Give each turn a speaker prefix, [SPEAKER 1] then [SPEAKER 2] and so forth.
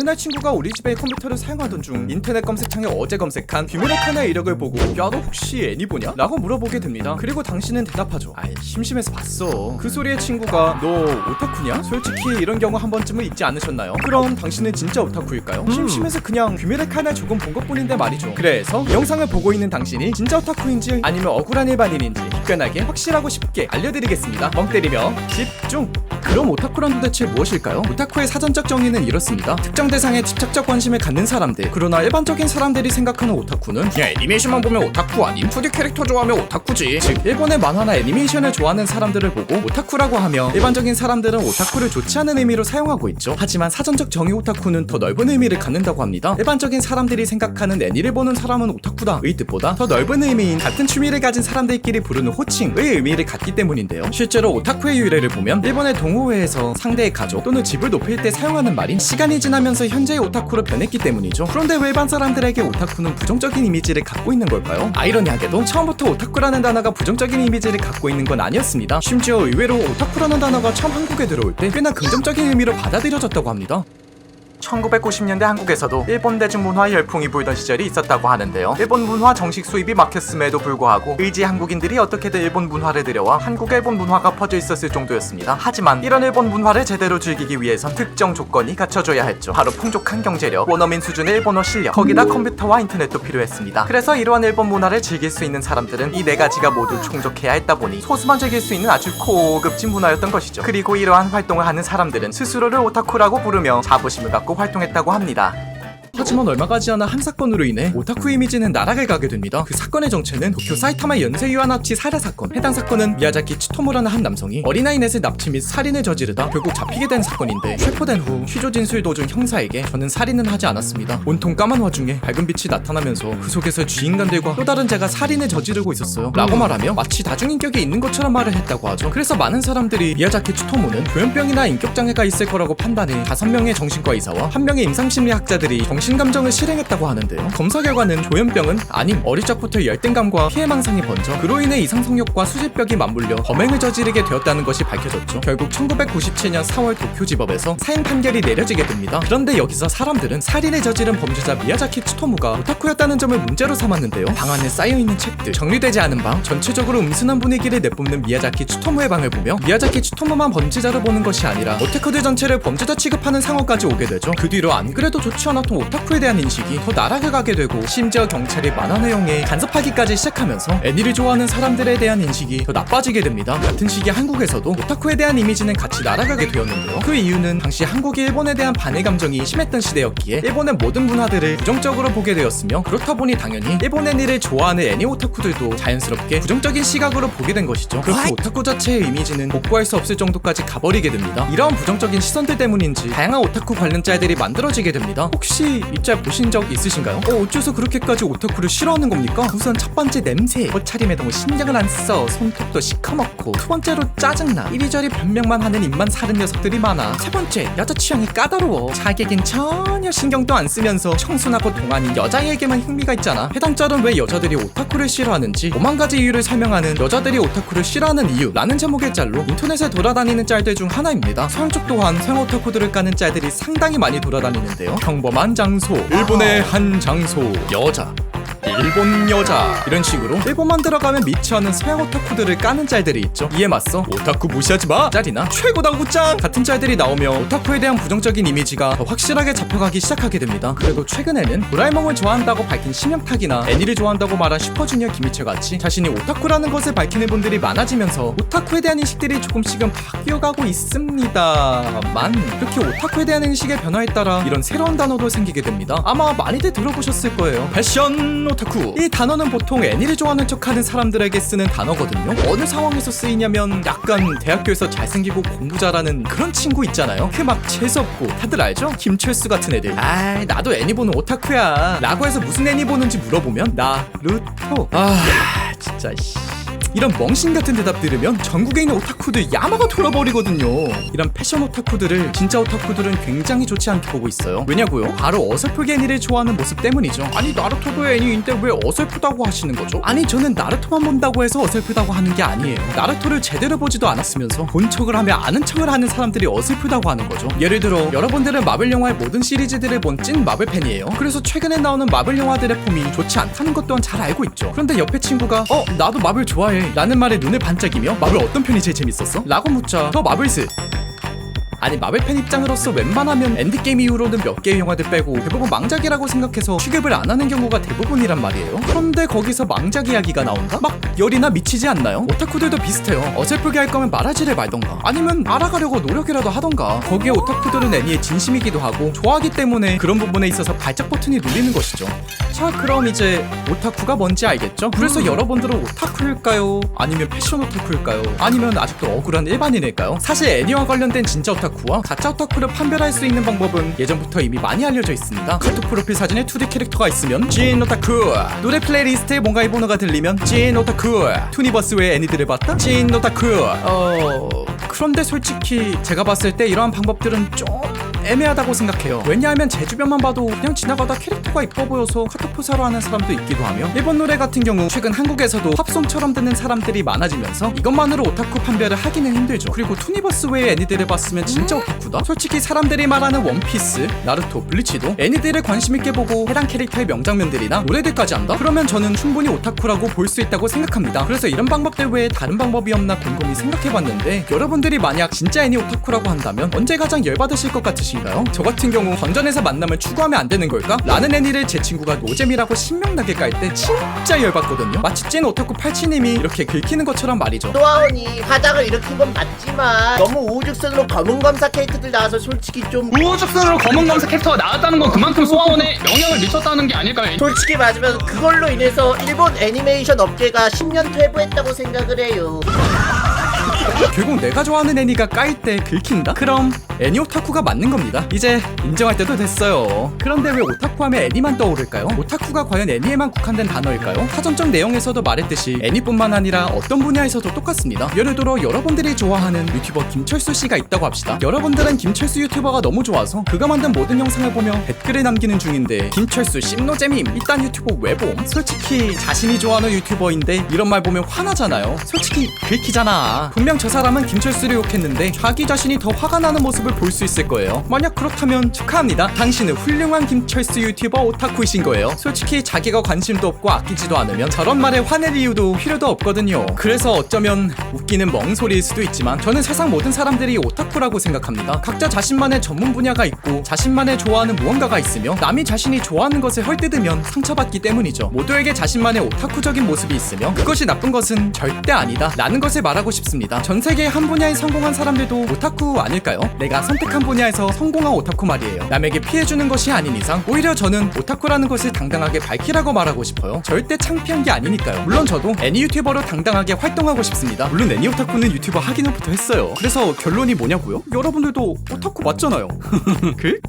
[SPEAKER 1] 어느 날 친구가 우리 집에 컴퓨터를 사용하던 중 인터넷 검색창에 어제 검색한 귀멸의 칸의 이력을 보고 야 너 혹시 애니 보냐? 라고 물어보게 됩니다. 그리고 당신은 대답하죠. 아이 심심해서 봤어. 그 소리에 친구가 너 오타쿠냐? 솔직히 이런 경우 한 번쯤은 있지 않으셨나요? 그럼 당신은 진짜 오타쿠일까요? 심심해서 그냥 귀멸의 칸을 조금 본 것뿐인데 말이죠. 그래서 이 영상을 보고 있는 당신이 진짜 오타쿠인지 아니면 억울한 일반인인지 기깔나게 확실하고 쉽게 알려드리겠습니다. 멍 때리며 집중! 그럼 오타쿠란 도대체 무엇일까요? 오타쿠의 사전적 정의는 이렇습니다. 특정 대상에 집착적 관심을 갖는 사람들. 그러나 일반적인 사람들이 생각하는 오타쿠는 야 애니메이션만 보면 오타쿠 아님? 2D 캐릭터 좋아하면 오타쿠지. 즉 일본의 만화나 애니메이션을 좋아하는 사람들을 보고 오타쿠라고 하며 일반적인 사람들은 오타쿠를 좋지 않은 의미로 사용하고 있죠. 하지만 사전적 정의 오타쿠는 더 넓은 의미를 갖는다고 합니다. 일반적인 사람들이 생각하는 애니를 보는 사람은 오타쿠다의 뜻보다 더 넓은 의미인 같은 취미를 가진 사람들끼리 부르는 호칭의 의미를 갖기 때문인데요. 실제로 오타쿠의 유래를 보면 일본의 동호회에서 상대의 가족 또는 집을 높일 때 사용하는 말인 시간이 지나면서 현재의 오타쿠로 변했기 때문이죠. 그런데 왜 일반 사람들에게 오타쿠는 부정적인 이미지를 갖고 있는 걸까요? 아이러니하게도 처음부터 오타쿠라는 단어가 부정적인 이미지를 갖고 있는 건 아니었습니다. 심지어 의외로 오타쿠라는 단어가 처음 한국에 들어올 때 꽤나 긍정적인 의미로 받아들여졌다고 합니다. 1990년대 한국에서도 일본 대중문화 열풍이 불던 시절이 있었다고 하는데요. 일본 문화 정식 수입이 막혔음에도 불구하고 의지 한국인들이 어떻게든 일본 문화를 들여와 한국의 일본 문화가 퍼져 있었을 정도였습니다. 하지만 이런 일본 문화를 제대로 즐기기 위해선 특정 조건이 갖춰져야 했죠. 바로 풍족한 경제력, 원어민 수준의 일본어 실력, 거기다 컴퓨터와 인터넷도 필요했습니다. 그래서 이러한 일본 문화를 즐길 수 있는 사람들은 이 네 가지가 모두 충족해야 했다 보니 소수만 즐길 수 있는 아주 고급진 문화였던 것이죠. 그리고 이러한 활동을 하는 사람들은 스스로를 오타쿠라고 부르며 자부심을 갖고 활동했다고 합니다. 하지만 얼마 가지 않아 한 사건으로 인해 오타쿠 이미지는 나락을 가게 됩니다. 그 사건의 정체는 도쿄 사이타마 연쇄유아 납치 살해 사건. 해당 사건은 미야자키 치토무라는 한 남성이 어린아이 넷을 납치 및 살인을 저지르다 결국 잡히게 된 사건인데 체포된 후 취조 진술 도중 형사에게 저는 살인은 하지 않았습니다. 온통 까만 와중에 밝은 빛이 나타나면서 그 속에서 주인공들과 또 다른 자가 살인을 저지르고 있었어요. 라고 말하며 마치 다중인격이 있는 것처럼 말을 했다고 하죠. 그래서 많은 사람들이 미야자키 치토무는 조현병이나 인격장애가 있을 거라고 판단해 5명의 정신과 의사와 1명의 임상심리학자들이 정신감정을 실행했다고 하는데요. 검사 결과는 조현병은 아님 어릴 적부터 열등감과 피해망상이 번져 그로 인해 이상성욕과 수질병이 맞물려 범행을 저지르게 되었다는 것이 밝혀졌죠. 결국 1997년 4월 도쿄지법에서 사형 판결이 내려지게 됩니다. 그런데 여기서 사람들은 살인을 저지른 범죄자 미야자키 치토무가 오타쿠였다는 점을 문제로 삼았는데요. 방 안에 쌓여있는 책들, 정리되지 않은 방, 전체적으로 음순한 분위기를 내뿜는 미야자키 치토무의 방을 보며 미야자키 치토무만 범죄자로 보는 것이 아니라 오타쿠들 전체를 범죄자 취급하는 상황까지 오게 되죠. 그 뒤로 안 그래도 좋지 않았던 오타쿠에 대한 인식이 더 나락을 가게 되고 심지어 경찰이 만화 내용에 간섭하기까지 시작하면서 애니를 좋아하는 사람들에 대한 인식이 더 나빠지게 됩니다. 같은 시기 한국에서도 오타쿠에 대한 이미지는 같이 날아가게 되었는데요. 그 이유는 당시 한국이 일본에 대한 반일 감정이 심했던 시대였기에 일본의 모든 문화들을 부정적으로 보게 되었으며 그렇다 보니 당연히 일본 애니를 좋아하는 애니 오타쿠들도 자연스럽게 부정적인 시각으로 보게 된 것이죠. 그렇게 오타쿠 자체의 이미지는 복구할 수 없을 정도까지 가버리게 됩니다. 이러한 부정적인 시선들 때문인지 다양한 오타쿠 관련 짤들이 만들어지게 됩니다. 혹시 이 짤 보신 적 있으신가요? 어째서 그렇게까지 오타쿠를 싫어하는 겁니까? 우선 첫 번째 냄새, 옷차림에 너무 신경을 안 써, 손톱도 시커멓고, 두 번째로 짜증나, 이리저리 변명만 하는 입만 사른 녀석들이 많아. 세 번째, 여자 취향이 까다로워, 자기에겐 전혀 신경도 안 쓰면서 청순하고 동안인 여자에게만 흥미가 있잖아. 해당 짤은 왜 여자들이 오타쿠를 싫어하는지 5만 가지 이유를 설명하는 여자들이 오타쿠를 싫어하는 이유 라는 제목의 짤로 인터넷에 돌아다니는 짤들 중 하나입니다. 서양 쪽 또한 서양 오타쿠들을 까는 짤들이 상당히 많이 돌아다니는데요. 평범한 장소, 일본의 한 장소, 여자, 일본 여자 이런 식으로 일본만 들어가면 미쳐하는 서양 오타쿠들을 까는 짤들이 있죠. 이에 맞서 오타쿠 무시하지마 짤이나 최고다 우짱 같은 짤들이 나오며 오타쿠에 대한 부정적인 이미지가 더 확실하게 잡혀가기 시작하게 됩니다. 그래도 최근에는 도라에몽을 좋아한다고 밝힌 심영탁이나 애니를 좋아한다고 말한 슈퍼주니어 김희철 같이 자신이 오타쿠라는 것을 밝히는 분들이 많아지면서 오타쿠에 대한 인식들이 조금씩은 바뀌어가고 있습니다만 이렇게 오타쿠에 대한 인식의 변화에 따라 이런 새로운 단어도 생기게 됩니다. 아마 많이들 들어보셨을 거예요. 패션 오타쿠. 이 단어는 보통 애니를 좋아하는 척하는 사람들에게 쓰는 단어거든요. 어느 상황에서 쓰이냐면 약간 대학교에서 잘생기고 공부 잘하는 그런 친구 있잖아요. 그 막 재수없고 다들 알죠? 김철수 같은 애들. 아이 나도 애니 보는 오타쿠야 라고 해서 무슨 애니 보는지 물어보면 나루토. 진짜 이런 멍신 같은 대답 들으면 전국에 있는 오타쿠들 야마가 돌아버리거든요. 이런 패션 오타쿠들을 진짜 오타쿠들은 굉장히 좋지 않게 보고 있어요. 왜냐고요? 바로 어설프게 애니를 좋아하는 모습 때문이죠. 아니 나루토도 애니인데 왜 어설프다고 하시는 거죠? 아니 저는 나루토만 본다고 해서 어설프다고 하는 게 아니에요. 나루토를 제대로 보지도 않았으면서 본 척을 하며 아는 척을 하는 사람들이 어설프다고 하는 거죠. 예를 들어 여러분들은 마블 영화의 모든 시리즈들을 본 찐 마블 팬이에요. 그래서 최근에 나오는 마블 영화들의 폼이 좋지 않다는 것 또한 잘 알고 있죠. 그런데 옆에 친구가 나도 마블 좋아해 라는 말에 눈을 반짝이며 마블 어떤 편이 제일 재밌었어? 라고 묻자 더 마블스. 아니 마블 팬 입장으로서 웬만하면 엔드게임 이후로는 몇 개의 영화들 빼고 대부분 망작이라고 생각해서 취급을 안 하는 경우가 대부분이란 말이에요. 그런데 거기서 망작 이야기가 나온다? 막 열이나 미치지 않나요? 오타쿠들도 비슷해요. 어설프게 할 거면 말하지를 말던가 아니면 알아가려고 노력이라도 하던가. 거기에 오타쿠들은 애니에 진심이기도 하고 좋아하기 때문에 그런 부분에 있어서 발작 버튼이 눌리는 것이죠. 자 그럼 이제 오타쿠가 뭔지 알겠죠? 그래서 여러분들은 오타쿠일까요? 아니면 패션 오타쿠일까요? 아니면 아직도 억울한 일반인일까요? 사실 애니와 관련된 진짜 오타쿠와 가짜 오타쿠를 판별할 수 있는 방법은 예전부터 이미 많이 알려져 있습니다. 카톡 프로필 사진에 2D 캐릭터가 있으면 찐 오타쿠, 노래 플레이리스트에 뭔가 일본어가 들리면 찐 오타쿠, 투니버스 외의 애니들을 봤다? 찐 오타쿠. 그런데 솔직히 제가 봤을 때 이러한 방법들은 좀 애매하다고 생각해요. 왜냐하면 제 주변만 봐도 그냥 지나가다 캐릭터가 이뻐 보여서 카톡 프사로 하는 사람도 있기도 하며 일본 노래 같은 경우 최근 한국에서도 팝송처럼 듣는 사람들이 많아지면서 이것만으로 오타쿠 판별을 하기는 힘들죠. 그리고 투니버스 외의 애니들을 봤으면 진짜 오타쿠다? 솔직히 사람들이 말하는 원피스, 나루토, 블리치도 애니들을 관심있게 보고 해당 캐릭터의 명장면들이나 노래들까지 안다? 그러면 저는 충분히 오타쿠라고 볼 수 있다고 생각합니다. 그래서 이런 방법들 외에 다른 방법이 없나 곰곰이 생각해봤는데 여러분들이 만약 진짜 애니 오타쿠라고 한다면 언제 가장 열받으실 것 같으신가요? 저 같은 경우 건전에서 만남을 추구하면 안 되는 걸까? 라는 애니를 제 친구가 노잼이라고 신명나게 깔 때 진짜 열받거든요. 마치 찐 오타쿠 팔치님이 이렇게 긁히는 것처럼 말이죠.
[SPEAKER 2] 또하오니 화작을 일으킨 건 맞지만 너무 우후죽순으로 검은 검사 캐릭터들 나와서 솔직히 좀
[SPEAKER 3] 우후죽순으로 검은 검사 캐릭터가 나왔다는 건 그만큼 소아원에 영향을 미쳤다는 게 아닐까요?
[SPEAKER 2] 솔직히 말하면 그걸로 인해서 일본 애니메이션 업계가 10년 퇴보했다고 생각을 해요.
[SPEAKER 1] 결국 내가 좋아하는 애니가 까일 때 긁힌다? 그럼 애니 오타쿠가 맞는 겁니다. 이제 인정할 때도 됐어요. 그런데 왜 오타쿠 하면 애니만 떠오를까요? 오타쿠가 과연 애니에만 국한된 단어일까요? 사전적 내용에서도 말했듯이 애니뿐만 아니라 어떤 분야에서도 똑같습니다. 예를 들어 여러분들이 좋아하는 유튜버 김철수 씨가 있다고 합시다. 여러분들은 김철수 유튜버가 너무 좋아서 그가 만든 모든 영상을 보며 댓글을 남기는 중인데 김철수 씹노잼임 이딴 유튜버 왜 봄? 솔직히 자신이 좋아하는 유튜버인데 이런 말 보면 화나잖아요. 솔직히 긁히잖아. 분명 저 사람은 김철수를 욕했는데 자기 자신이 더 화가 나는 모습을 볼 수 있을 거예요. 만약 그렇다면 축하합니다. 당신은 훌륭한 김철수 유튜버 오타쿠이신 거예요. 솔직히 자기가 관심도 없고 아끼지도 않으면 저런 말에 화낼 이유도 필요도 없거든요. 그래서 어쩌면 웃기는 멍소리일 수도 있지만 저는 세상 모든 사람들이 오타쿠라고 생각합니다. 각자 자신만의 전문 분야가 있고 자신만의 좋아하는 무언가가 있으며 남이 자신이 좋아하는 것을 헐뜯으면 상처받기 때문이죠. 모두에게 자신만의 오타쿠적인 모습이 있으며 그것이 나쁜 것은 절대 아니다 라는 것을 말하고 싶습니다. 전 세계의 한 분야에 성공한 사람들도 오타쿠 아닐까요? 내가 선택한 분야에서 성공한 오타쿠 말이에요. 남에게 피해주는 것이 아닌 이상 오히려 저는 오타쿠라는 것을 당당하게 밝히라고 말하고 싶어요. 절대 창피한 게 아니니까요. 물론 저도 애니 유튜버로 당당하게 활동하고 싶습니다. 물론 애니 오타쿠는 유튜버 하기는부터 했어요. 그래서 결론이 뭐냐고요? 여러분들도 오타쿠 맞잖아요. 그?